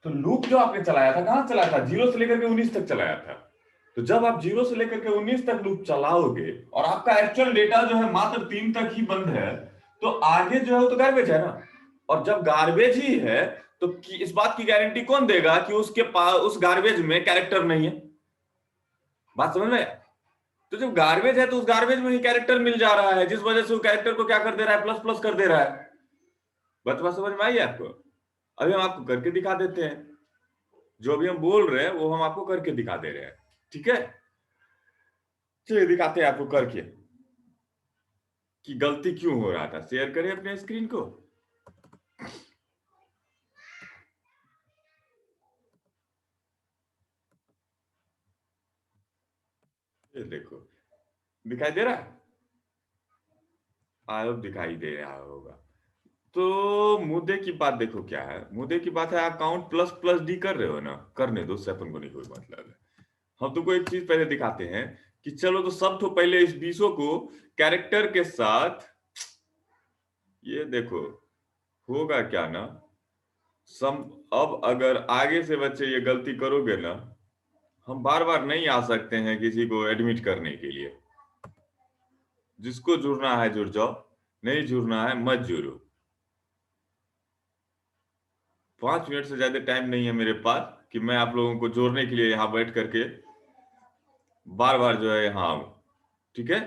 तो लूप जो आपने चलाया था कहां चलाया था, 0 से लेकर के 19 तक चलाया था। तो जब आप 0 से लेकर के 19 तक लूप चलाओगे और आपका एक्चुअल डेटा जो है मात्र 3 तक ही बंद है, तो आगे जो है वो तो गार्बेज है ना। और जब गार्बेज ही है तो इस बात की गारंटी कौन देगा कि उसके पास उस गार्बेज में कैरेक्टर नहीं है। बात समझ में। तो जब गार्बेज है तो उस गार्बेज में ही कैरेक्टर मिल जा रहा है, जिस वजह से वो कैरेक्टर को क्या कर दे रहा है, प्लस प्लस कर दे रहा है। बात समझ में आई आपको। अभी हम आपको करके दिखा देते हैं, जो भी हम बोल रहे हैं वो हम आपको करके दिखा दे रहे हैं। ठीक है, चलिए दिखाते हैं आपको करके कि गलती क्यों हो रहा था। शेयर करें अपने स्क्रीन को। ये देखो, दिखाई दे रहा है, आई होप दिखाई दे रहा होगा। तो मुद्दे की बात देखो क्या है। मुद्दे की बात है आप काउंट प्लस प्लस डी कर रहे हो ना, करने दो, उससे अपन को नहीं कोई मतलब है। हम तुमको एक चीज पहले दिखाते हैं कि चलो तो सब तो पहले इस 20 को कैरेक्टर के साथ, ये देखो होगा क्या ना, सम अब अगर आगे से बच्चे ये गलती करोगे ना, हम बार बार नहीं आ सकते हैं किसी को एडमिट करने के लिए। जिसको जुड़ना है जुड़ जाओ, नहीं जुड़ना है मत जुड़ो। 5 मिनट से ज्यादा टाइम नहीं है मेरे पास कि मैं आप लोगों को जोड़ने के लिए यहाँ बैठ करके बार बार जो है यहाँ आऊं। ठीक है,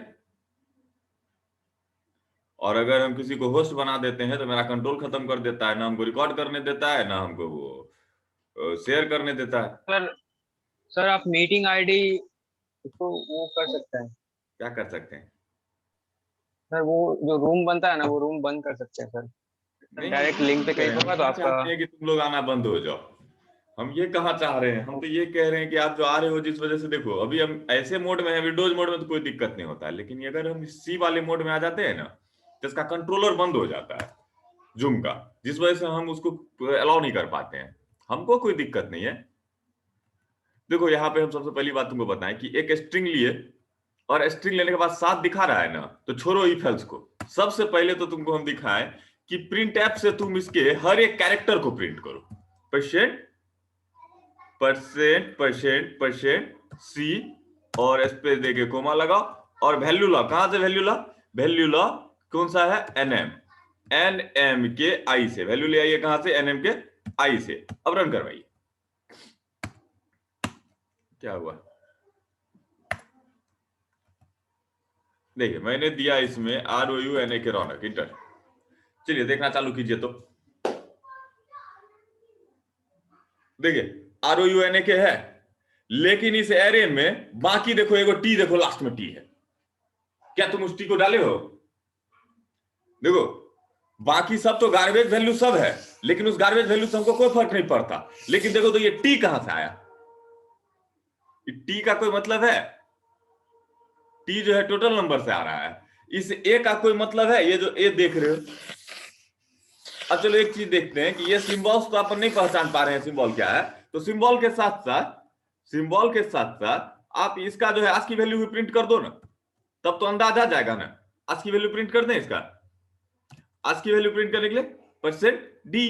और अगर हम किसी को होस्ट बना देते हैं तो मेरा कंट्रोल खत्म कर देता है, ना हमको रिकॉर्ड करने देता है, ना हमको वो शेयर करने देता है। सर सर आप मीटिंग आईडी तो वो कर सकते हैं। क्या कर सकते हैं? सर वो जो रूम बनता है ना, वो रूम बंद कर सकते हैं सर। नहीं, हम डायरेक्ट ये लिंक नहीं पे कह रहे क्लिक हैं, हम होगा तो कहाँ आपका। चाहते हैं कि तुम लोग आना बंद हो जाओ। हम ये कहाँ चाह रहे हैं, हम तो ये कह रहे हैं कि आप जो आ रहे हो जिस वजह से, देखो अभी हम ऐसे मोड में हैं, विंडोज मोड में तो कोई दिक्कत नहीं होता है, लेकिन अगर हम सी वाले मोड में आ जाते हैं ना, तो इसका कंट्रोलर बंद हो जाता है जूम का, जिस वजह से हम उसको अलाउ नहीं कर पाते हैं। हमको कोई दिक्कत नहीं है। देखो यहाँ पे हम सबसे पहली बात तुमको बताएं कि एक स्ट्रिंग लिए और स्ट्रिंग लेने के बाद साथ दिखा रहा है ना, तो छोड़ो इफ एल्स को। सबसे पहले तो तुमको हम दिखाएं कि प्रिंट ऐप से तुम इसके हर एक कैरेक्टर को प्रिंट करो। Percent percent percent percent c और स्पेस देके कोमा लगाओ और वैल्यू ला। कहां से वैल्यू ला? वैल्यू ला कौन सा है? एनएम। एनएम के आई से वैल्यू ले आइए। कहां से? एनएम के आई से। अब रन करवाइए। क्या हुआ देखिए, मैंने दिया इसमें ROUNA के रौनक इंटर। चलिए देखना चालू कीजिए। तो देखिए ROUNA के है, लेकिन इस एरे में बाकी देखो, एगो टी देखो, लास्ट में टी है। क्या तुम उस टी को डाले हो? देखो बाकी सब तो गार्बेज वैल्यू सब है, लेकिन उस गार्बेज वैल्यू से हमको कोई फर्क नहीं पड़ता। लेकिन देखो तो ये टी कहां से आया? टी का कोई मतलब है? टी जो है टोटल नंबर से आ रहा है। इस ए का कोई मतलब है? ये जो ए देख रहे हो। अब चलो एक चीज देखते हैं कि ये सिंबल्स तो अपन नहीं पहचान पा रहे हैं सिंबल क्या है। तो सिंबल के साथ साथ, सिंबल के साथ साथ आप इसका जो है आज की वैल्यू भी प्रिंट कर दो ना, तब तो अंदाज आ जाएगा ना। आज की वैल्यू प्रिंट कर दें इसका। आज की वैल्यू प्रिंट करने के लिए परसेंट डी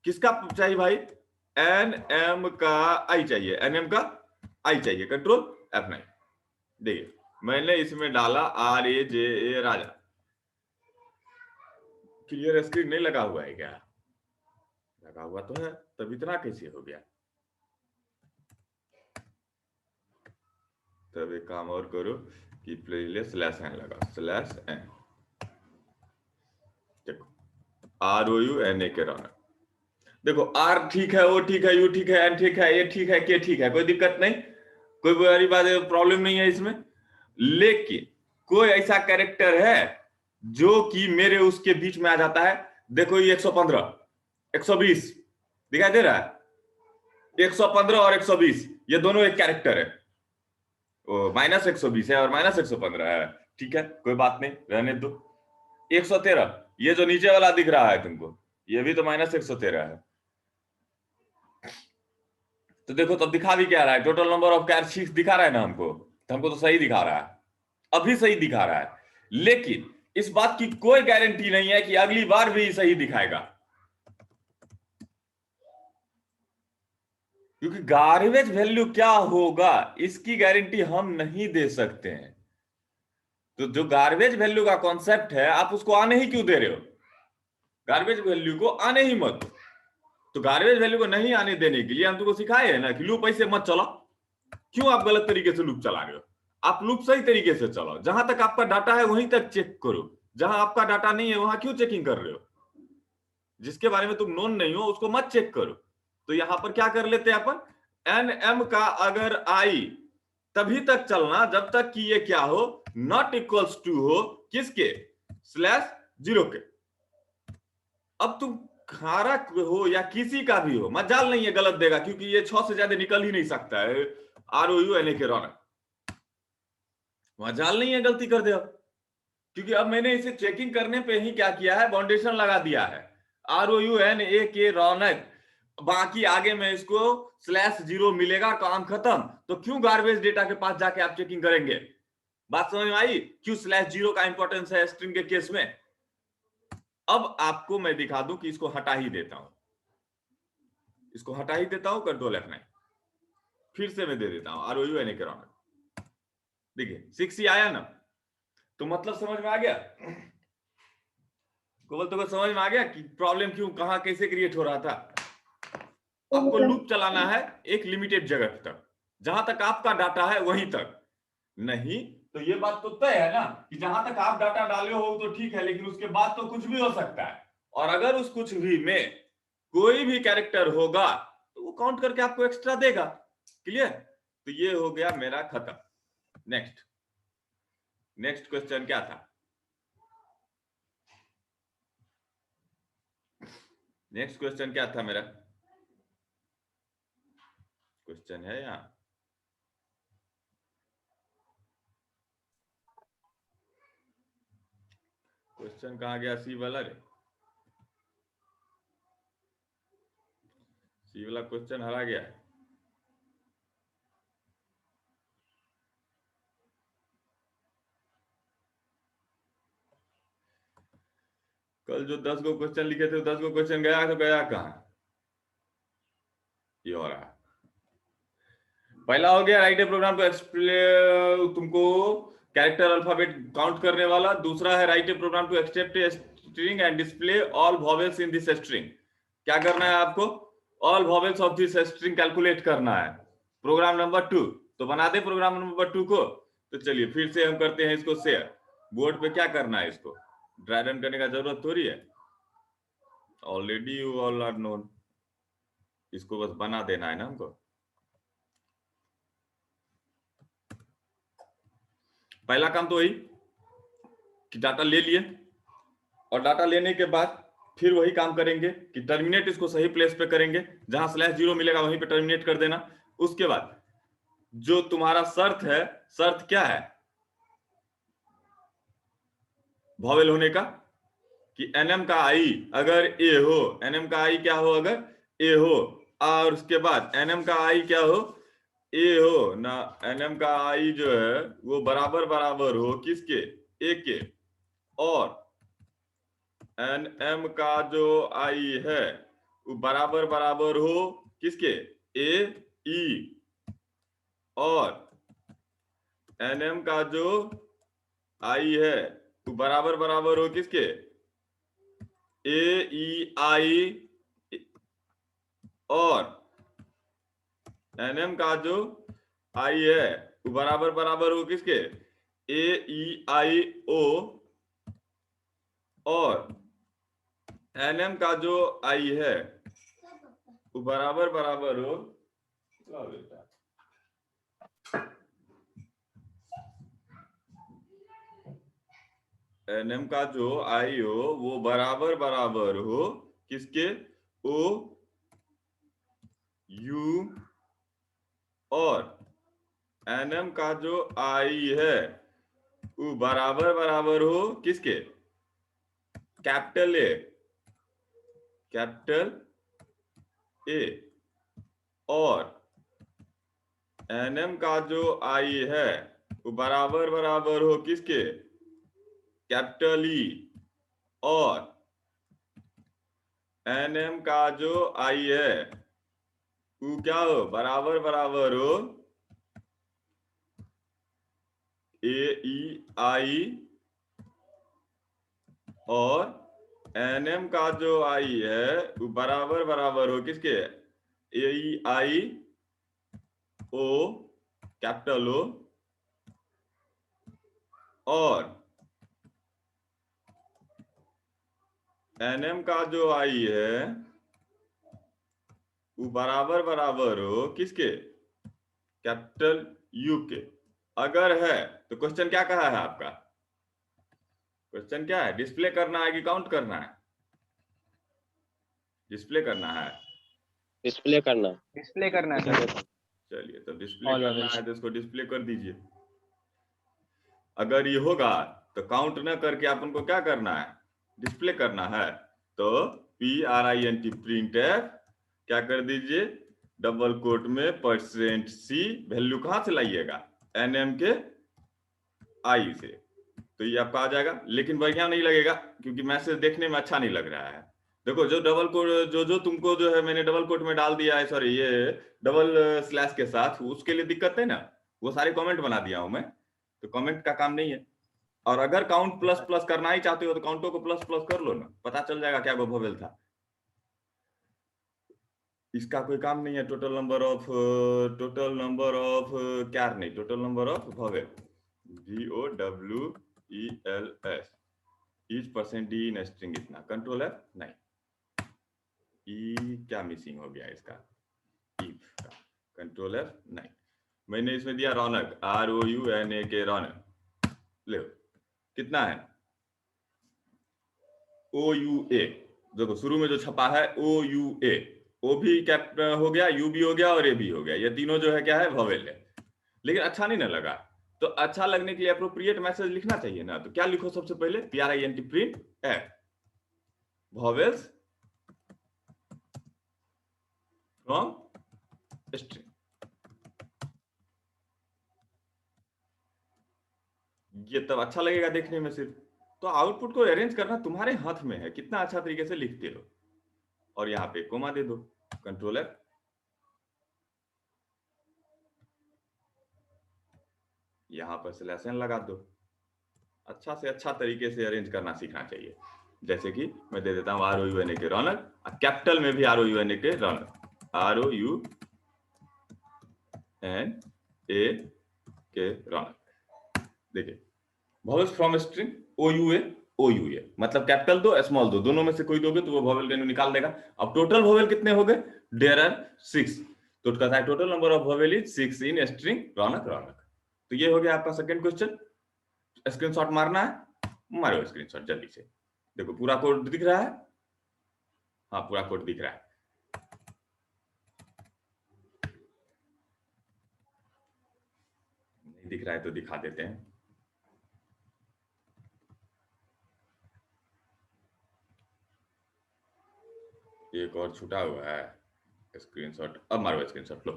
किसका चाहिए भाई? एन एम का आई चाहिए, एन एम का आई चाहिए। Control F9। देखिए मैंने इसमें डाला RAJA राजा। क्लियर स्क्रीन नहीं लगा हुआ है क्या? लगा हुआ तो है, तब इतना कैसे हो गया? तब एक काम और करो कि प्लेलिस्ट /n लगा, /n। देखो ROUNA के रौनक। देखो आर ठीक है, ओ ठीक है, यू ठीक है, एन ठीक है, ए ठीक है, के ठीक है, कोई दिक्कत नहीं, कोई बड़ी बात प्रॉब्लम नहीं है इसमें। लेकिन कोई ऐसा कैरेक्टर है जो कि मेरे उसके बीच में आ जाता है। देखो ये 115 120 दिखाई दे रहा है। 115 और 120 ये दोनों एक कैरेक्टर है। -120 है और -115 है। ठीक है, कोई बात नहीं, रहने दो। 113 ये जो नीचे वाला दिख रहा है तुमको, ये भी तो -113 है। तो देखो तब दिखा भी क्या रहा है? टोटल नंबर ऑफ कैरेक्टर्स दिखा रहा है ना हमको, तो हमको तो सही दिखा रहा है, अभी सही दिखा रहा है। लेकिन इस बात की कोई गारंटी नहीं है कि अगली बार भी सही दिखाएगा। क्योंकि गार्बेज वैल्यू क्या होगा इसकी गारंटी हम नहीं दे सकते हैं। तो जो गार्बेज वैल्यू का कॉन्सेप्ट है आप उसको आने ही क्यों दे रहे हो? गार्बेज वैल्यू को आने ही मत। तो गार्बेज वैल्यू को नहीं आने देने के लिए हम तुमको सिखाए हैं ना कि लूप ऐसे मत चलाओ। क्यों आप गलत तरीके से लूप चला रहे हो? आप लूप सही तरीके से चलाओ, जहां तक आपका डाटा है वहीं तक चेक करो। जहां आपका डाटा नहीं है वहां क्यों चेकिंग कर रहे हो? जिसके बारे में तुम नोन नहीं हो उसको मत चेक करो। तो यहां पर क्या कर लेते हैं अपन, एन एम का अगर आई तभी तक चलना जब तक कि ये क्या हो, नॉट इक्वल्स टू हो किसके, स्लैश जीरो के। अब तुम खारा हो या किसी का भी हो, मजाल नहीं है गलत देगा, क्योंकि ये 6 से ज्यादा निकल ही नहीं सकता है। R O U N A K Raunak, मजाल नहीं है गलती कर दे अब। क्योंकि अब मैंने इसे चेकिंग करने पे ही क्या किया है, फाउंडेशन लगा दिया है R O U N A K Raunak. बाकी आगे में इसको स्लैश जीरो मिलेगा, काम खत्म। तो क्यों गार्बेज डेटा के पास जाके आप चेकिंग करेंगे? बात समझ में आई क्यों स्लैश जीरो का इंपॉर्टेंस है स्ट्रिंग के केस में? अब आपको मैं दिखा दूं कि इसको हटा ही देता हूं, इसको हटा ही देता हूं, कंट्रोल F9 फिर से मैं दे देता हूं R O U N A K Raunak. देखिए 6 ही आया ना, तो मतलब समझ में आ गया। कोवल तो समझ में आ गया कि प्रॉब्लम क्यों कहां कैसे क्रिएट हो रहा था। आपको लूप चलाना है एक लिमिटेड जगह तक, जहां तक आपका डाटा है वहीं तक। नहीं तो ये बात तो तय है ना कि जहां तक आप डाटा डाले हो तो ठीक है, लेकिन उसके बाद तो कुछ भी हो सकता है। और अगर उस कुछ भी में कोई भी कैरेक्टर होगा तो वो काउंट करके आपको एक्स्ट्रा देगा। क्लियर? तो ये हो गया मेरा खत्म। नेक्स्ट, नेक्स्ट क्वेश्चन क्या था? नेक्स्ट क्वेश्चन क्या था मेरा? क्वेश्चन है यहाँ, क्वेश्चन कहाँ गया? सी वाला रे, सी वाला क्वेश्चन हरा गया है। कल जो 10 गो क्वेश्चन लिखे थे 10 गो क्वेश्चन गया तो गया कहाँ? ये हो रहा है। पहला हो गया write a program to explain, तुमको कैरेक्टर अल्फाबेट काउंट करने वाला। दूसरा है write a program to accept a string and display all vowels in this string. क्या करना है आपको? All vowels of this string calculate करना है। प्रोग्राम नंबर 2 तो बना दे प्रोग्राम नंबर 2 को। तो चलिए फिर से हम करते हैं इसको शेयर। बोर्ड पे क्या करना है, इसको ड्राई रन करने का जरूरत थोड़ी है, already you all are known. इसको बस बना देना है ना हमको। पहला काम तो वही कि डाटा ले लिए, और डाटा लेने के बाद फिर वही काम करेंगे कि टर्मिनेट इसको सही प्लेस पे करेंगे, जहां स्लैश जीरो मिलेगा वहीं पे टर्मिनेट कर देना। उसके बाद जो तुम्हारा शर्त है, शर्त क्या है वॉवेल होने का, कि एनएम का आई अगर ए हो, एनएम का आई क्या हो, अगर ए हो, और उसके बाद एनएम का आई क्या हो, ए हो ना, एनएम का आई जो है वो बराबर बराबर हो किसके, ए के। और एनएम का जो आई है वो बराबर बराबर हो किसके, ए ई। और एनएम का जो आई है वो बराबर बराबर हो किसके, ए ई आई। और एनएम का जो आई है वो बराबर बराबर हो किसके, ए ई आई ओ। और एनएम का जो आई है वो बराबर बराबर हो, बेटा एनएम का जो आई हो वो बराबर बराबर हो किसके, ओ यू। और एनएम का जो आई है वो बराबर बराबर हो किसके, कैपिटल ए, कैपिटल ए। और एनएम का जो आई है वो बराबर बराबर हो किसके, कैपिटल ई। और एनएम का जो आई है उ क्या हो, बराबर बराबर हो ए ई आई और एनएम का जो आई है वो बराबर बराबर हो किसके, ए ई आई ओ कैपिटल ओ और एनएम का जो आई है वो बराबर बराबर हो किसके, कैपिटल यू के। अगर है तो क्वेश्चन क्या कहा है आपका, क्वेश्चन क्या है, डिस्प्ले करना है कि काउंट करना है, डिस्प्ले करना है, डिस्प्ले करना है सर। चलिए तो डिस्प्ले All करना vowels. है तो इसको डिस्प्ले कर दीजिए। अगर ये होगा तो काउंट न करके अपन को क्या करना है, डिस्प्ले करना है। तो PRINT प्रिंट एफ क्या कर दीजिए, डबल कोट में %C वैल्यू कहां से लाइएगा, एनएम के आई से, तो ये आपका आ जाएगा। लेकिन बढ़िया नहीं लगेगा क्योंकि मैसेज देखने में अच्छा नहीं लग रहा है। देखो जो डबल कोट जो तुमको जो है मैंने डबल कोट में डाल दिया है, सॉरी ये डबल स्लैश के साथ, उसके लिए दिक्कत है ना, वो सारे कमेंट बना दिया हूं मैं, तो कमेंट का काम नहीं है। और अगर काउंट प्लस प्लस करना ही चाहते हो तो काउंटों को प्लस प्लस कर लो ना, पता चल जाएगा क्या वो वोवेल था। इसका कोई काम नहीं है, टोटल नंबर ऑफ क्या नहीं, total number of vowel VOWELS is percent D in string इतना, कंट्रोल है नहीं, ई क्या मिसिंग हो गया इसका, इफ का कंट्रोल है नहीं। मैंने इसमें दिया रौनक, ROUNAK रौनक, ले कितना है OUA, देखो शुरू में जो छपा है OUA, O भी कैप हो गया, U भी हो गया और A भी हो गया, ये तीनों जो है क्या है, वोवेल है। लेकिन अच्छा नहीं ना लगा, तो अच्छा लगने के लिए अप्रोप्रिएट मैसेज लिखना चाहिए ना, तो क्या लिखो सबसे पहले, PRINT print F vowels from string. ये तब अच्छा लगेगा देखने में सिर्फ। तो आउटपुट को अरेंज करना तुम्हारे हाथ में है, कितना अच्छा तरीके से लिखते हो। और यहाँ पे कोमा दे दो, कंट्रोल एफ, यहाँ पर स्लैश एन लगा दो। अच्छा से अच्छा तरीके से अरेंज करना सीखना चाहिए। जैसे कि मैं दे देता हूँ ROUNAK रौनक, कैपिटल में भी ROUNAK रौनक, ROUNAK रौनक। देखिए वोवेल्स फ्रॉम स्ट्रिंग OUA मतलब कैपिटल दो स्मॉल दो, दोनों में से कोई दोगे तो वो वोवेल वैल्यू निकाल देगा। अब टोटल वोवेल कितने हो गए, देयर आर 6, तो कहता है total number of vowel is 6 in string Raunak Raunak. तो ये हो गया आपका सेकंड क्वेश्चन। स्क्रीनशॉट मारना है, मारो स्क्रीनशॉट जल्दी से। देखो पूरा कोड दिख रहा है, हाँ पूरा कोड दिख रहा है। नहीं दिख रहा है तो दिखा देते हैं। एक और छूटा हुआ है स्क्रीनशॉट, अब मारो स्क्रीनशॉट लो।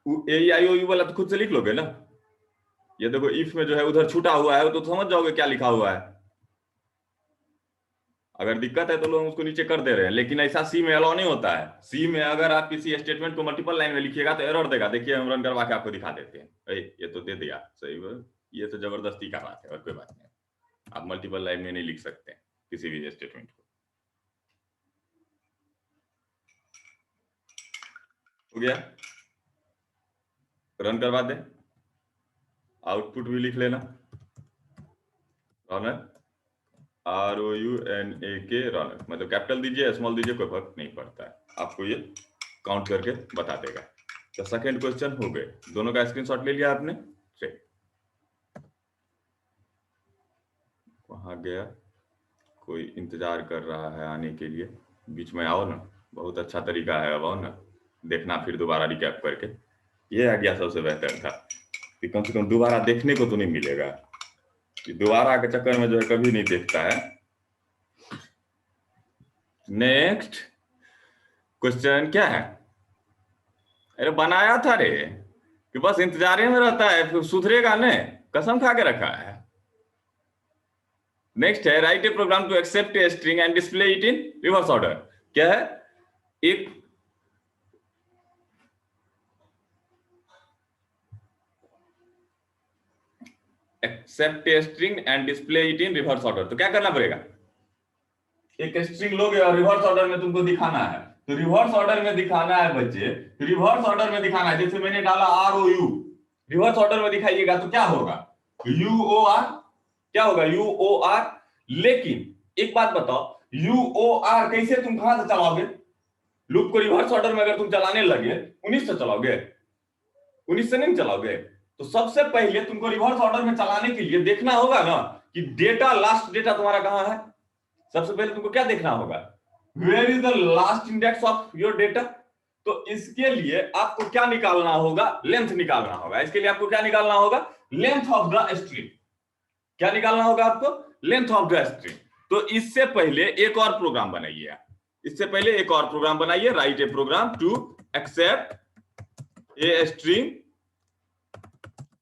AEIOU वाला तो खुद से लिख लोगे ना, ये देखो इफ में जो है उधर छूटा हुआ है तो समझ जाओगे क्या लिखा हुआ है। अगर दिक्कत है तो लोग उसको नीचे कर दे रहे हैं, लेकिन ऐसा सी में अलाउ नहीं होता है। सी में अगर आप किसी स्टेटमेंट को मल्टीपल लाइन में लिखिएगा तो एरर देगा। देखिए हम रन करवा के आपको दिखा देते हैं, ये तो दे दिया सही, ये तो जबरदस्ती का बात है और कोई बात नहीं। आप मल्टीपल लाइन में नहीं लिख सकते किसी भी स्टेटमेंट को। हो गया, रन करवा दें, आउटपुट भी लिख लेना, रौनक ROUNAK रौनक, मतलब कैपिटल दीजिए स्मॉल दीजिए कोई फर्क नहीं पड़ता है, आपको ये काउंट करके बता देगा। तो सेकंड क्वेश्चन हो गए, दोनों का स्क्रीनशॉट ले लिया आपने, वहां गया, कोई इंतजार कर रहा है आने के लिए, बीच में आओ ना, बहुत अच्छा तरीका है, अब आओ ना, देखना फिर दोबारा रिकैप करके। ये आइडिया सबसे बेहतर था कि कम से कम दोबारा देखने को तो नहीं मिलेगा, कि दोबारा के चक्कर में जो है कभी नहीं देखता है। नेक्स्ट क्वेश्चन क्या है, अरे बनाया था रे कि बस इंतजार में रहता है, फिर सुधरेगा ने, कसम खा के रखा है। नेक्स्ट है write a program to accept a string and display it in reverse order. क्या है, एक accept a string and display it in reverse order. तो क्या करना पड़ेगा, एक स्ट्रिंग लोगे और रिवर्स ऑर्डर में तुमको दिखाना है। तो रिवर्स ऑर्डर में दिखाना है बच्चे, रिवर्स ऑर्डर में दिखाना है। जैसे मैंने डाला ROU, रिवर्स ऑर्डर में दिखाइएगा तो क्या होगा, UOR, क्या होगा UOR। लेकिन एक बात बताओ, UOR कैसे तुम कहां से चलाओगे, लूप को रिवर्स ऑर्डर में अगर तुम चलाने लगे 19 से चलाओगे, 19 से नहीं चलाओगे। तो सबसे पहले तुमको रिवर्स ऑर्डर में चलाने के लिए देखना होगा ना कि डेटा, लास्ट डेटा तुम्हारा कहां है। सबसे पहले तुमको क्या देखना होगा, where is the last index of your data. तो इसके लिए आपको क्या निकालना होगा, लेंथ निकालना होगा। इसके लिए आपको क्या निकालना होगा, लेंथ ऑफ द स्ट्रिंग। क्या निकालना होगा आपको, लेंथ ऑफ द स्ट्रिंग। तो इससे पहले एक और प्रोग्राम बनाइए, इससे पहले एक और प्रोग्राम बनाइए, write a program to accept a string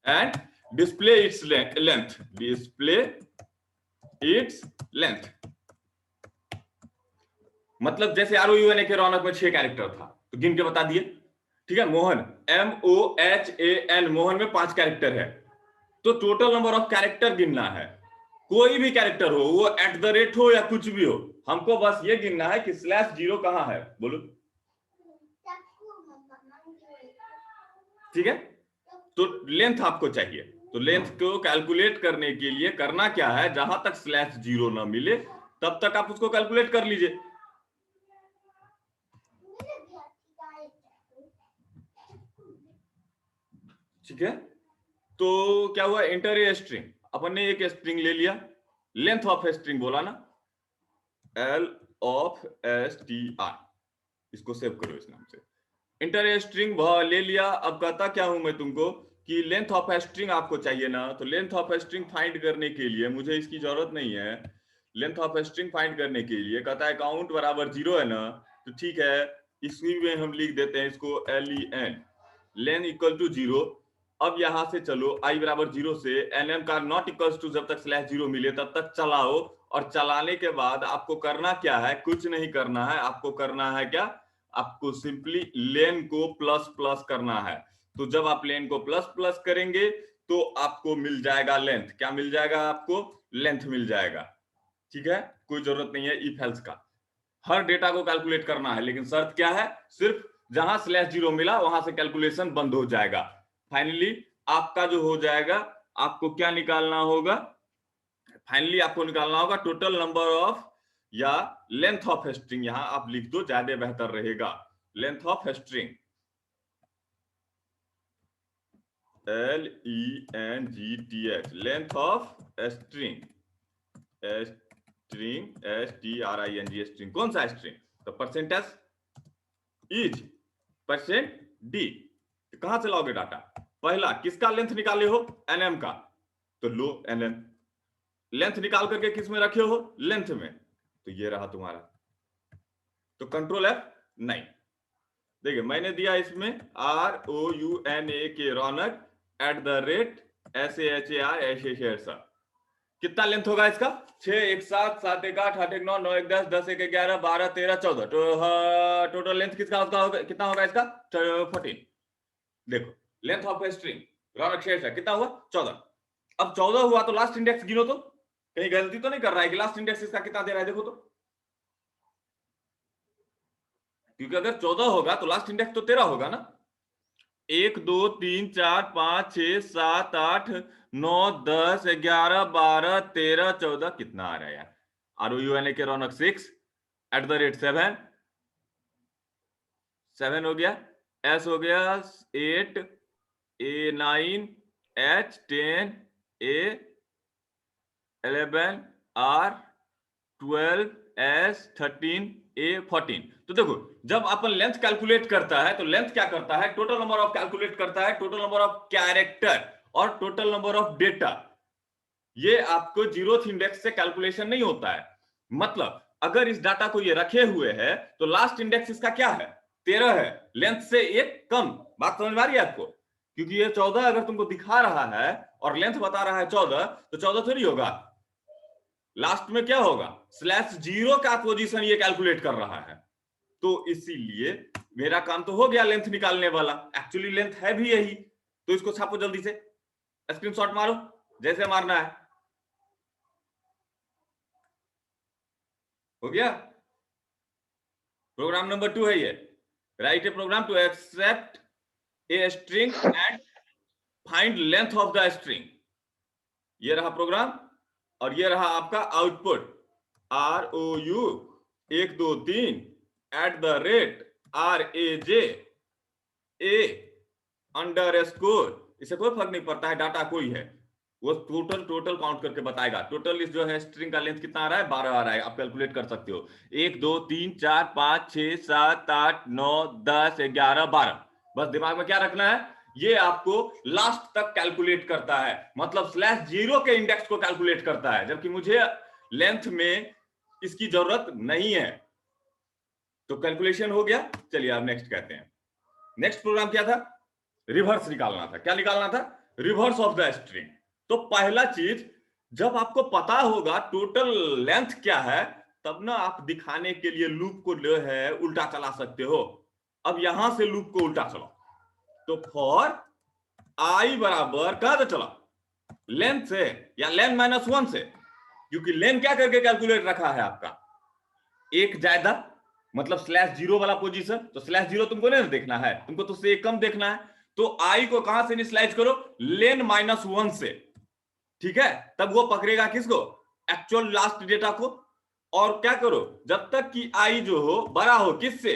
and display its length, display its length. मतलब जैसे ROUN के रौनक में 6 कैरेक्टर था तो गिन के बता दिए, ठीक है। मोहन MOHAN, मोहन में 5 कैरेक्टर है, तो टोटल नंबर ऑफ कैरेक्टर गिनना है। कोई भी कैरेक्टर हो, वो @ हो या कुछ भी हो, हमको बस ये गिनना है कि /0 कहां है, बोलो, ठीक है। तो लेंथ आपको चाहिए, तो लेंथ को कैलकुलेट करने के लिए करना क्या है, जहां तक /0 ना मिले तब तक आप उसको कैलकुलेट कर लीजिए। ठीक है, तो क्या हुआ, एंटर ए स्ट्रिंग, अपन ने एक स्ट्रिंग ले लिया, लेंथ ऑफ स्ट्रिंग बोला ना, LOFSTR, इसको सेव करो इस नाम से। एंटर ए स्ट्रिंग ले लिया। अब कहता क्या हूं मैं तुमको कि लेंथ ऑफ स्ट्रिंग आपको चाहिए ना, तो लेंथ ऑफ स्ट्रिंग फाइंड करने के लिए मुझे इसकी जरूरत नहीं है। लेंथ ऑफ स्ट्रिंग फाइंड करने के लिए कहता है काउंट बराबर 0 है ना, तो ठीक है, इसी में हम लिख देते हैं इसको LEN, लेन इक्वल टू 0। अब यहां से चलो i बराबर 0 से NM का नॉट इक्वल टू जब तक /0 मिले तब तक चलाओ। और चलाने के बाद आपको करना क्या है, कुछ नहीं करना है, आपको करना है क्या, आपको सिंपली लेन को प्लस प्लस करना है। तो जब आप लेन को प्लस प्लस करेंगे तो आपको मिल जाएगा लेंथ। क्या मिल जाएगा आपको, लेंथ मिल जाएगा, ठीक है। कोई जरूरत नहीं है इफ एल्स का, हर डेटा को कैलकुलेट करना है, लेकिन शर्त क्या है, सिर्फ जहां /0 मिला वहां से कैलकुलेशन बंद हो जाएगा। फाइनली आपका जो हो जाएगा, आपको क्या निकालना होगा, फाइनली आपको निकालना होगा टोटल नंबर ऑफ या लेंथ ऑफ स्ट्रिंग। यहां आप लिख दो, ज्यादा बेहतर रहेगा, length of string, LENGTH, length of string, string STRING, string, कौन सा स्ट्रिंग, तो %s इज %d। कहां से लाओगे डाटा, पहला किसका लेंथ निकाले हो, NM का, तो लो NM, लेंथ निकाल करके किस में रखे हो, लेंथ में, तो ये रहा तुम्हारा। तो कंट्रोल F नहीं, देखिए मैंने दिया इसमें ROUNA के रौनक @SAHAR, कितना लेंथ होगा इसका, 6 1 7 7 1 8 8 1 9 9 1 10 10 1 11 12 13 14, तो टोटल लेंथ किसका होगा, कितना होगा इसका, 14। देखो लेंथ ऑफ स्ट्रिंग रौनक शेष है, कितना हुआ, 14। अब 14 हुआ तो लास्ट इंडेक्स गिनो, तो कहीं गलती तो नहीं कर रहा है कि लास्ट इंडेक्स इसका कितना दे रहा है, देखो तो, क्योंकि अगर 14 होगा तो लास्ट इंडेक्स तो 13 होगा ना। 1 2 3 4 5 6 7 8 9 10 11 12 13 14, कितना आ रहा है यार, ROUNA के रौनक 6 @7 7 हो गया, S हो गया 8, A 9, H 10, A 11, R 12, S 13, A 14। तो देखो जब अपन लेंथ कैलकुलेट करता है तो लेंथ क्या करता है, टोटल नंबर ऑफ कैलकुलेट करता है, टोटल नंबर ऑफ कैरेक्टर और टोटल नंबर ऑफ डेटा। ये आपको 0th इंडेक्स से कैलकुलेशन नहीं होता है। मतलब अगर इस डाटा को ये रखे हुए है तो लास्ट इंडेक्स इसका क्या है, 13 है, लेंथ से एक कम। बात समझ में आ रही है आपको, क्योंकि ये 14 अगर तुमको दिखा रहा है और लेंथ बता रहा है 14, तो 14 थोड़ी होगा, लास्ट में क्या होगा, /0 का पोजीशन ये कैलकुलेट कर रहा है। तो इसीलिए मेरा काम तो हो गया लेंथ निकालने वाला, एक्चुअली लेंथ है भी यही, तो इसको छापो जल्दी से, स्क्रीनशॉट मारो जैसे मारना है। हो गया, प्रोग्राम नंबर 2 है ये, write a program to accept a string and find length of the string. ये रहा प्रोग्राम और ये रहा आपका आउटपुट, ROU 123 @RAJ A_, इसे कोई फर्क नहीं पड़ता है, डाटा कोई है, वो टोटल काउंट करके बताएगा। टोटल जो है स्ट्रिंग का लेंथ कितना आ रहा है, 12 आ रहा है, आप कैलकुलेट कर सकते हो। 1 2 3 4 5 6 7 8 9 10 11 12, बस दिमाग में क्या रखना है, ये आपको लास्ट तक कैलकुलेट करता है, मतलब /0 के इंडेक्स को कैलकुलेट करता है, जबकि मुझे लेंथ में इसकी जरूरत नहीं है। तो कैलकुलेशन हो गया। चलिए आप नेक्स्ट कहते हैं। नेक्स्ट प्रोग्राम क्या था, रिवर्स निकालना था। क्या निकालना था, रिवर्स ऑफ द स्ट्रिंग। तो पहला चीज, जब आपको पता होगा टोटल लेंथ क्या है, तब ना आप दिखाने के लिए लूप को जो है उल्टा चला सकते हो। अब यहां से लूप को उल्टा चलो, तो फॉर i बराबर कहां से चला, लेंथ से या लेन -1 से, क्योंकि लेन क्या करके कैलकुलेट रखा है आपका, एक ज्यादा, मतलब /0 वाला पोजीशन, तो /0 तुमको नहीं देखना है, तुमको तो उससे एक कम देखना है। तो i को कहां से इनिशियलाइज करो, लेन -1 से, ठीक है। तब वो पकड़ेगा किसको, एक्चुअल लास्ट डेटा को। और क्या करो, जब तक कि i जो हो बड़ा हो, किससे,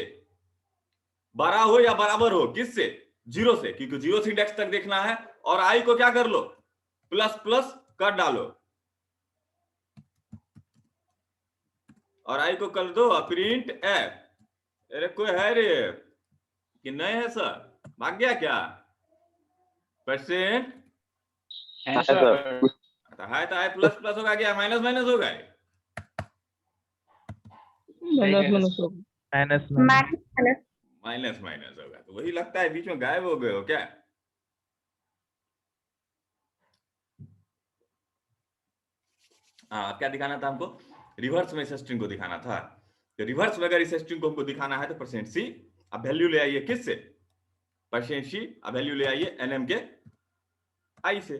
बड़ा हो या बराबर हो किससे, 0 से, क्योंकि 0 से इंडेक्स तक देखना है। और i को क्या कर लो, प्लस प्लस कर डालो, और i को कर दो प्रिंट f। अरे कोई है रे कि नहीं है सर, भाग गया क्या, परसेंट है सर। है तो प्लस प्लस होगा, क्या माइनस माइनस होगा, माइनस माइनस होगा। तो वही लगता है बीच में गायब हो गए हो क्या। हाँ, क्या दिखाना था हमको, रिवर्स में इस स्ट्रिंग को दिखाना था। तो रिवर्स में अगर इस स्ट्रिंग को हमको दिखाना है तो %c, अब वैल्यू ले आइए किससे, %c, अब वैल्यू ले आइए nm के i से।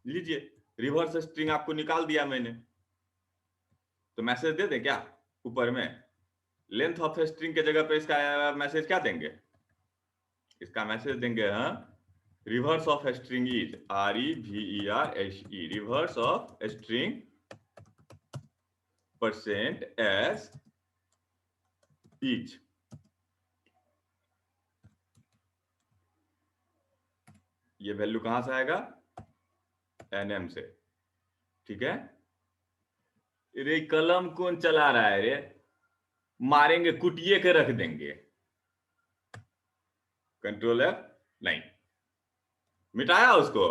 लीजिए रिवर्स स्ट्रिंग आपको निकाल दिया मैंने। तो मैसेज दे दे क्या ऊपर में, लेंथ ऑफ स्ट्रिंग के जगह पे इसका मैसेज क्या देंगे, इसका मैसेज देंगे हाँ, reverse of string is REVERSE, reverse of string %s each। ये वैल्यू कहां से आएगा, nm से, ठीक है। रे कलम कौन चला रहा है रे, मारेंगे कुटिए के रख देंगे, कंट्रोल F, नहीं मिटाया उसको,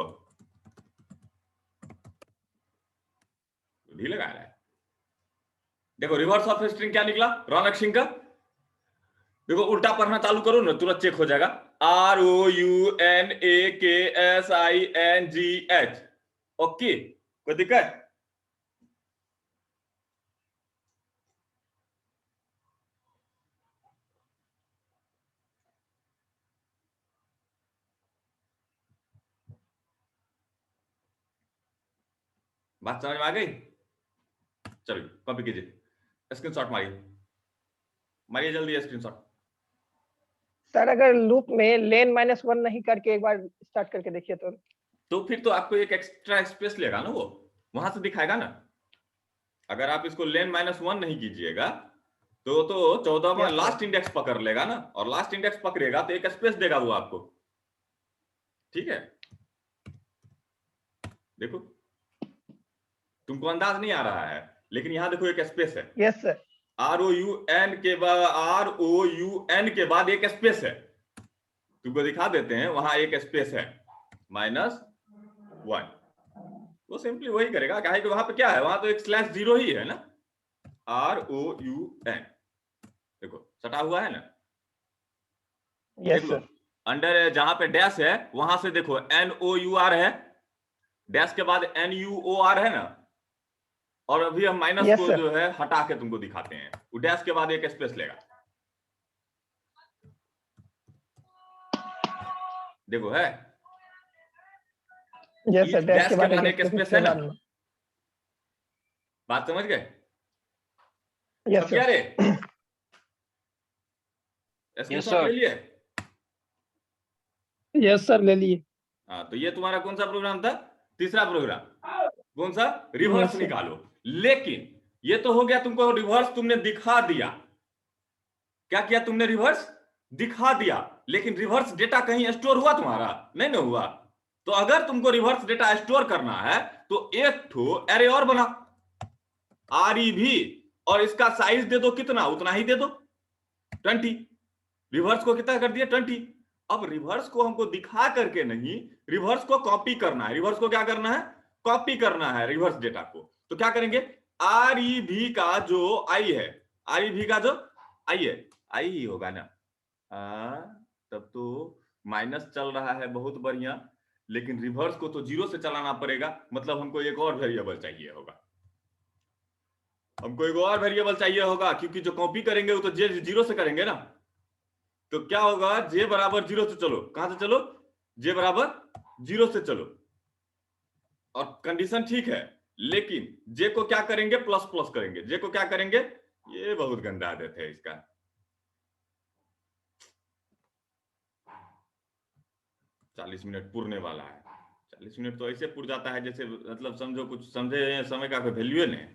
भी लगा रहा है। देखो रिवर्स ऑफ स्ट्रिंग क्या निकला, रौनक सिंह का, देखो उल्टा पढ़ना चालू करो ना, तुरंत चेक हो जाएगा, ROUNAKSINGH। ओके, कोई दिक्कत, बात समझ में आ गई। चलिए कॉपी कीजिए, स्क्रीनशॉट मारिए, मारिए जल्दी स्क्रीनशॉट। सर अगर लूप में लेन -1 नहीं करके एक बार स्टार्ट करके देखिए तो फिर तो आपको एक एक्स्ट्रा स्पेस लेगा ना, वो वहां से दिखाएगा ना। अगर आप इसको लेन -1 नहीं कीजिएगा तो 14वां लास्ट इंडेक्स पकड़ लेगा ना, और लास्ट इंडेक्स पकड़ेगा तो एक स्पेस देगा वो आपको, ठीक है। देखो तुमको अंदाज नहीं आ रहा है, लेकिन यहां देखो एक स्पेस है। Yes sir. ROUN के बाद एक स्पेस है, तुमको दिखा देते हैं, वहां एक स्पेस है -1। वो सिंपली वही करेगा, क्या है कि वहां पे क्या है, वहां तो एक /0 ही है ना, ROUN, देखो सटा हुआ है ना, यस सर। अंडर जहां पे डैश है वहां से देखो NOUR है, डैश के बाद NUOR है ना, और अभी हम माइनस Yes, को sir. जो है हटा के तुमको दिखाते हैं, वो डैश के बाद एक स्पेस लेगा, देखो है यस सर, इस डैश डैश के के बाद बाद एक एक स्पेस है ना, बाद में। बात समझ गए? यस सब क्या सर। रे, यस स्क्रीनशॉट ले सर। लिए? यस सर, ले लिए। हाँ, तो ये तुम्हारा कौन सा प्रोग्राम था? तीसरा प्रोग्राम। कौन सा? Yes reverse sir. निकालो। लेकिन ये तो हो गया, तुमको रिवर्स तुमने दिखा दिया। क्या किया तुमने? रिवर्स दिखा दिया। लेकिन रिवर्स डेटा कहीं स्टोर हुआ तुम्हारा? नहीं ना हुआ। तो अगर तुमको रिवर्स डेटा स्टोर करना है तो एक ठो एरे और बना, REV, और इसका साइज दे दो कितना, उतना ही दे दो, 20। रिवर्स को कितना कर दिया? 20। अब रिवर्स को हमको दिखा करके नहीं, रिवर्स को कॉपी करना है। रिवर्स को क्या करना है? कॉपी करना है रिवर्स डेटा को। तो क्या करेंगे? REV का जो आई है, REV का जो आई है, आई ही होगा ना? तब तो माइनस चल रहा है, बहुत बढ़िया। लेकिन रिवर्स को तो 0 से चलाना पड़ेगा, मतलब हमको एक और वेरिएबल चाहिए होगा। हमको एक और वेरिएबल चाहिए होगा, क्योंकि जो कॉपी करेंगे वो तो जे 0 से करेंगे ना। तो क्या होगा? जे बराबर 0 से चलो। कहां से चलो? जे बराबर 0 से चलो। और कंडीशन ठीक है, लेकिन जे को क्या करेंगे? प्लस प्लस करेंगे। जे को क्या करेंगे? ये बहुत गंदा आदत है इसका। चालीस मिनट पुरने वाला है। 40 मिनट तो ऐसे पुर जाता है जैसे, मतलब समझो कुछ समझे, समय का कोई वैल्यू नहीं।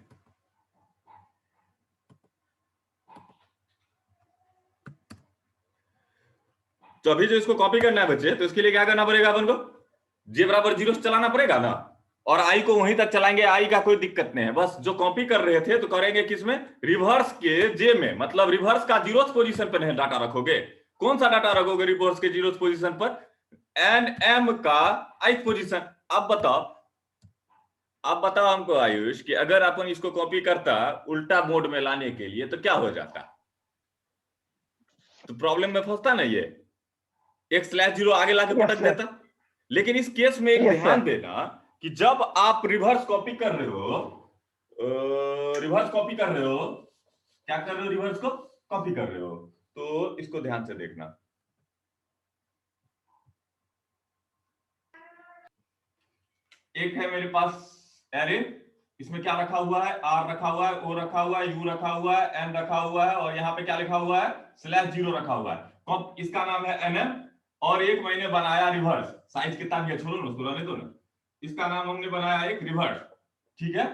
तो अभी जो इसको कॉपी करना है बच्चे, तो इसके लिए क्या करना पड़ेगा अपन को? जे बराबर 0 से चलाना पड़ेगा ना, और आई को वहीं तक चलाएंगे। आई का कोई दिक्कत नहीं है, बस जो कॉपी कर रहे थे तो करेंगे किसमें? रिवर्स के जे में। मतलब रिवर्स का 0th पोजीशन पर नहीं डाटा रखोगे। कौन सा डाटा रखोगे रिवर्स के 0th पोजीशन पर? NM का ith पोजीशन। अब बताओ हमको आयुष कि अगर अपन इसको कॉपी करता उल्टा मोड में लाने के लिए तो क्या हो जाता? तो प्रॉब्लम में फंसता ना ये, एक /0 आगे लाके Yes, पटक sir. देता। लेकिन इस केस में एक Yes, ध्यान sir. देना कि जब आप रिवर्स कॉपी कर रहे हो, क्या कर रहे हो? रिवर्स को कॉपी कर रहे हो। तो इसको ध्यान से देखना। एक है मेरे पास एरे, इसमें क्या रखा हुआ है? R रखा हुआ है, O रखा हुआ है, U रखा हुआ है, N रखा हुआ है, और यहाँ पे क्या लिखा हुआ है? /0 रखा हुआ है। इसका नाम है NM। और एक मैंने बनाया रिवर्स, साइज कितना भी है छोड़ो ना, उसको रहने दो ना। इसका नाम हमने बनाया एक रिवर्स, ठीक है।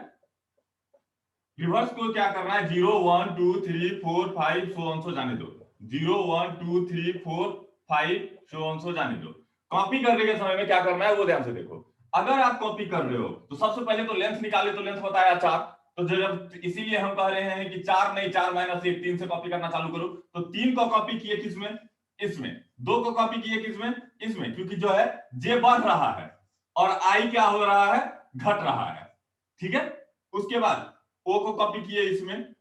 रिवर्स को क्या करना है? 0 1 2 3 4 5 सो जाने दो। 0 1 2 3 4 5 सो जाने दो। कॉपी करने के समय में क्या करना है वो ध्यान से देखो। अगर आप कॉपी कर रहे हो तो सबसे पहले तो लेंथ निकाले, तो लेंथ बताया 4। तो जब इसीलिए हम कह रहे हैं कि 4 नहीं, 4 - 1, 3 से कॉपी करना चालू करो। तो 3 को कॉपी किए किसमें? इसमें। 2 को कॉपी किए किसमें? इसमें, क्योंकि जो है जे बढ़ रहा है और आई क्या हो रहा है? घट रहा है, ठीक है। उसके बाद ओ को कॉपी किए इसमें।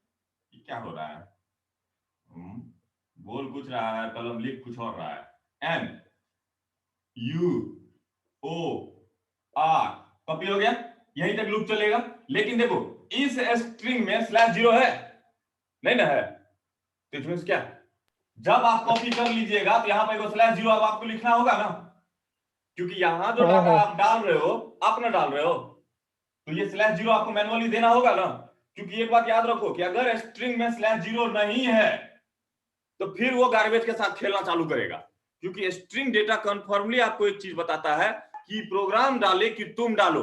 क्या हो रहा है? बोल कुछ रहा है, कलम लिख कुछ और रहा है। N U O R copy हो गया, यहीं तक लूप चलेगा। लेकिन देखो इस स्ट्रिंग में /0 है नहीं ना? है। तो इसमें क्या, जब आप कॉपी कर लीजिएगा तो यहां पर /0 अब आपको लिखना होगा ना, क्योंकि यहां जो डाटा आप डाल रहे हो, आप ना डाल रहे हो, तो ये /0 आपको मैनुअली देना होगा ना। क्योंकि एक बात याद रखो कि अगर स्ट्रिंग में /0 नहीं है तो फिर वो गार्बेज के साथ खेलना चालू करेगा। क्योंकि स्ट्रिंग डेटा कन्फर्मली आपको एक चीज बताता है कि प्रोग्राम डाले कि तुम डालो,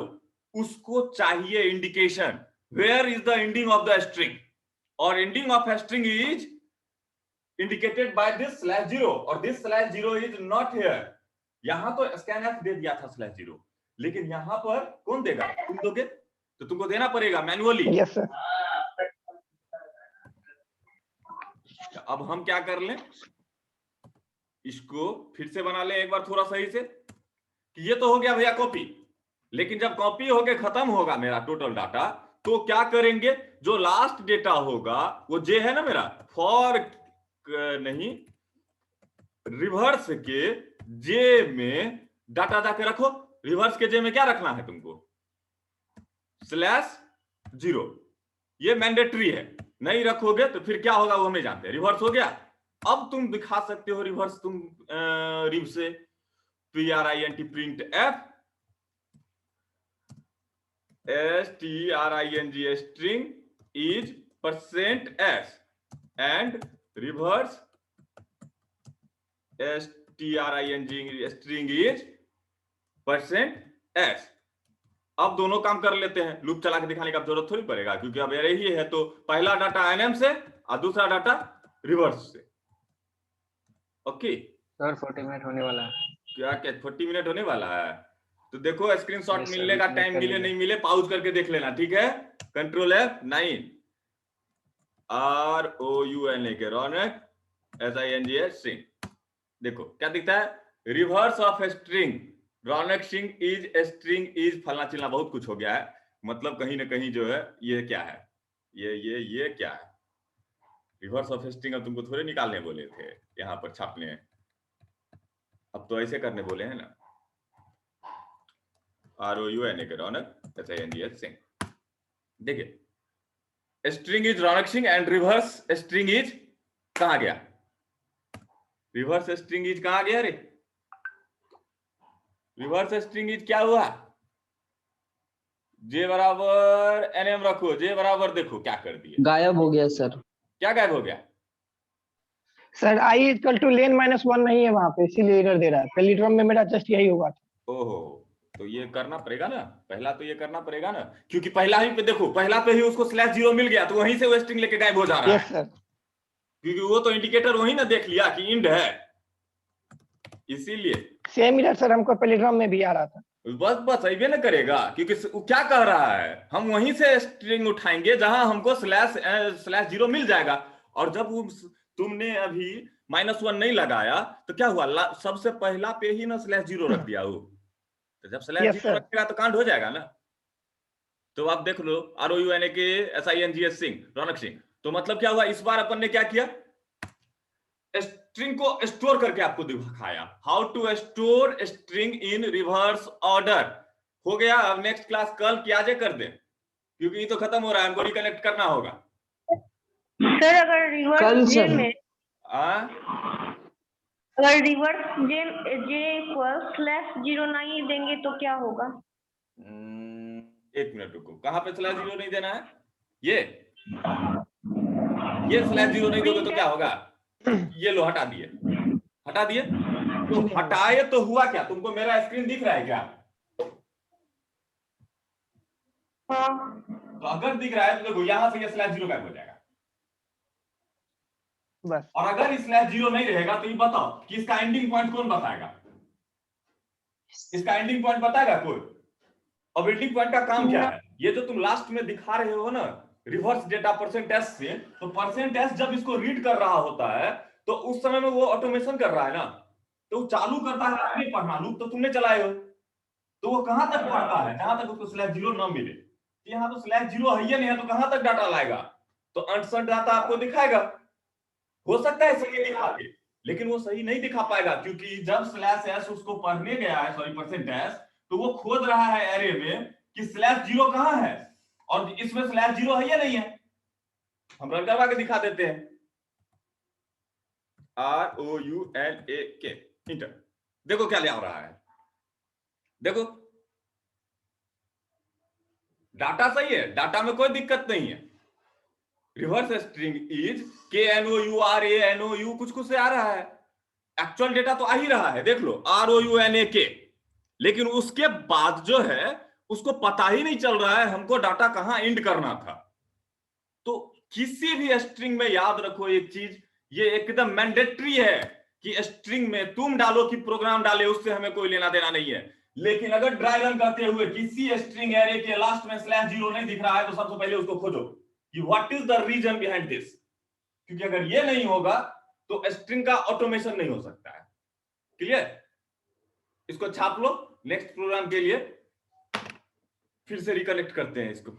उसको चाहिए indication, where is the ending of the string, और ending of string is indicated by this /0, और दिस /0 इज नॉट हियर। यहां तो scanf दे दिया था /0, लेकिन यहां पर कौन देगा? तुम दोगे, तो तुमको देना पड़ेगा मैनुअली। Yes, sir. अब हम क्या कर लें, इसको फिर से बना लें एक बार थोड़ा सही से, कि ये तो हो गया भैया कॉपी। लेकिन जब कॉपी होके खत्म होगा मेरा टोटल डाटा, तो क्या करेंगे? जो लास्ट डेटा होगा वो जे है ना मेरा, फॉर नहीं, रिवर्स के जे में डाटा जाके रखो। रिवर्स के जे में क्या रखना है तुमको? /0। ये मैंडेटरी है, नहीं रखोगे तो फिर क्या होगा वो हम नहीं जानते। रिवर्स हो गया। अब तुम दिखा सकते हो रिवर्स तुम रिव से, print print f, string string is %s and reverse string is %s। अब दोनों काम कर लेते हैं, लूप चला के दिखाने का जरूरत थोड़ी पड़ेगा, क्योंकि अब एरे ही है, तो पहला डाटा एनएम से और दूसरा डाटा रिवर्स से। ओके सर 40 मिनट होने वाला है। क्या 40 मिनट होने वाला है? तो देखो स्क्रीनशॉट Yes, sir, मिलने का we टाइम connect मिले कर नहीं मिले पॉज करके देख लेना, ठीक है? कंट्रोल F9 ROUNA के रौनक SING स्ट्रिंग। देखो क्या दिखता है, reverse of string Raunak Singh is string is फलना चिलना, बहुत कुछ हो गया है। मतलब कहीं ना कहीं जो है ये क्या है, ये क्या है, रिवर्स ऑफ स्ट्रिंग। अब तुमको थोड़े निकालने बोले थे यहाँ पर छापने, अब तो ऐसे करने बोले हैं ना। ROUNA के रौनक SING सिंह। देखिए string is Raunak Singh and reverse string is कहां गया, रिवर्स स्ट्रिंग इज कहां गया रे? रिवर्स स्ट्रिंग इज क्या हुआ, जे बराबर एनएम रखो, जे बराबर देखो क्या कर दिए, गायब हो गया सर। क्या गायब हो गया? Sir I equal two lane -1 नहीं है वहां पे, इसीलिए एरर दे रहा है। पेलिट्रम में मेरा जस्ट यही हुआ था। ओहो, तो ये करना पड़ेगा ना, पहला तो ये करना पड़ेगा ना, क्योंकि पहला ही पे देखो, पहला पे ही उसको /0 मिल गया, तो वहीं से वो स्ट्रिंग लेके गायब हो जा रहा यस है, सर। क्योंकि वो तो इंडिकेटर वही ना देख लिया कि इंड है, इसीलिए। सेम एरर सर हमको पेलिट्रम में भी आ रहा था। बस अबे ना करेगा, क्योंकि वो क्या कह रहा है, हम वहीं से स्ट्रिंग उठाएंगे जहां हमको /0 मिल जाएगा। और जब तुमने अभी -1 नहीं लगाया तो क्या हुआ, सबसे पहला पे ही ना /0 रख दिया वो, तो जब /0 Yes, sir. रखेगा तो कांड हो जाएगा ना। तो आप देख लो ROUNA के SING सिंह रौनक सिंह, तो मतलब क्या हुआ, इस बार अपन ने क्या किया, स्ट्रिंग को स्टोर करके आपको दिखाया, how to store string in reverse order. हो गया। अब नेक्स्ट क्लास कल क्या जे कर दे, क्योंकि ये तो खत्म हो रहा है, हमको रिकनेक्ट करना होगा। सर अगर कल रिवर्स जे सर। में अगर रिवर्स जे इक्वल /0 नहीं देंगे तो क्या होगा? एक मिनट रुको, कहां पे /0 नहीं देना है, ये /0 नहीं दोगे तो क्या होगा, ये लो हटा दिए, हटा दिए, तो हटाए तो हुआ क्या, तुमको मेरा स्क्रीन दिख रहा है क्या? हाँ। तो अगर दिख रहा है तो देखो यहां से ये /0 गायब हो जाएगा, बस। और अगर इस /0 नहीं रहेगा तो ये बताओ कि इसका एंडिंग पॉइंट कौन बताएगा, इसका एंडिंग पॉइंट बताएगा कोई? अब एंडिंग पॉइंट का काम क्या है, ये जो तुम लास्ट में दिखा रहे हो ना रिवर्स डेटा %s से, तो %s जब इसको रीड कर रहा होता है तो उस समय में वो ऑटोमेशन कर रहा है ना, तो चालू करता है आगे पढ़ना, लूप तो तुमने चलाए हो, तो वो कहां तक पढ़ता है जहां तक उसको /0 ना मिले। यहाँ तो /0 है ही नहीं है, तो कहां तक डाटा लाएगा, तो अनसर्ट डाटा आपको दिखाएगा। हो सकता है सही दिखा दे, लेकिन वो सही नहीं दिखा पाएगा, क्योंकि जब /s उसको पढ़ने गया है, सॉरी %s, तो वो खोज रहा है एरे में कि /0 कहां है, और इसमें /0 है या नहीं है। हम रन करवा के दिखा देते हैं, ROUNA इंटर। देखो क्या ले आ रहा है, देखो डाटा सही है, डाटा में कोई दिक्कत नहीं है। रिवर्स स्ट्रिंग इज KNOURANOU कुछ से आ रहा है, एक्चुअल डेटा तो आ ही रहा है, देख लो ROUNA, लेकिन उसके बाद जो है उसको पता ही नहीं चल रहा है हमको डाटा कहां एंड करना था। तो किसी भी स्ट्रिंग में याद रखो एक चीज, ये एकदम मैंडेटरी है कि स्ट्रिंग में तुम डालो कि प्रोग्राम डाले, उससे हमें कोई लेना देना नहीं है। लेकिन अगर ड्राई रन करते हुए किसी स्ट्रिंग एरे के लास्ट में /0 नहीं दिख रहा है, तो सबसे पहले उसको खोजो कि what is the reason behind this, क्योंकि अगर ये नहीं होगा तो स्ट्रिंग का ऑटोमेशन नहीं हो सकता है। क्लियर? इसको छाप लो, नेक्स्ट प्रोग्राम के लिए फिर से रिकनेक्ट करते हैं इसको।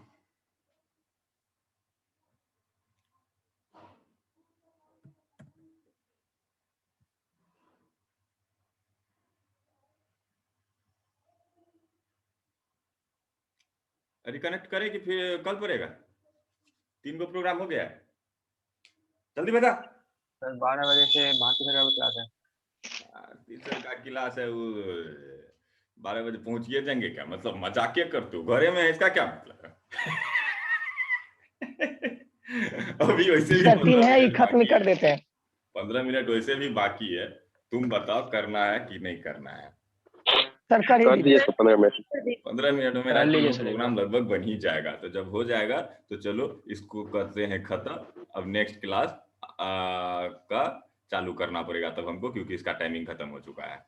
रिकनेक्ट करें कि फिर कल पड़ेगा? 3 गो प्रोग्राम हो गया है, जल्दी बता। सर 12 बजे से 32 क्लास है। टीचर का क्लास है वो 12 बजे पहुंचिए जाएंगे क्या, मतलब मजाकिया करते हो, घरे में है, इसका क्या मतलब है? अभी वैसे भी सर 3 15 है, ये मिनट खत्म बाकी कर है, देते हैं। 15 मिनट वैसे भी बाकी है, तुम बताओ करना है कि नहीं करना है। सर कर ही कर दीजिए। दिए 15 मिनट। 15 मिनट में मेरा कर लीजिए तीनों सर, प्रोग्राम लगभग बन ही जाएगा, तो जब हो जाएगा तो चलो इसको करते हैं खत्म। अब नेक्स्ट क्लास का चालू करना पड़ेगा तब हमको, क्योंकि इसका टाइमिंग खत्म हो चुका है।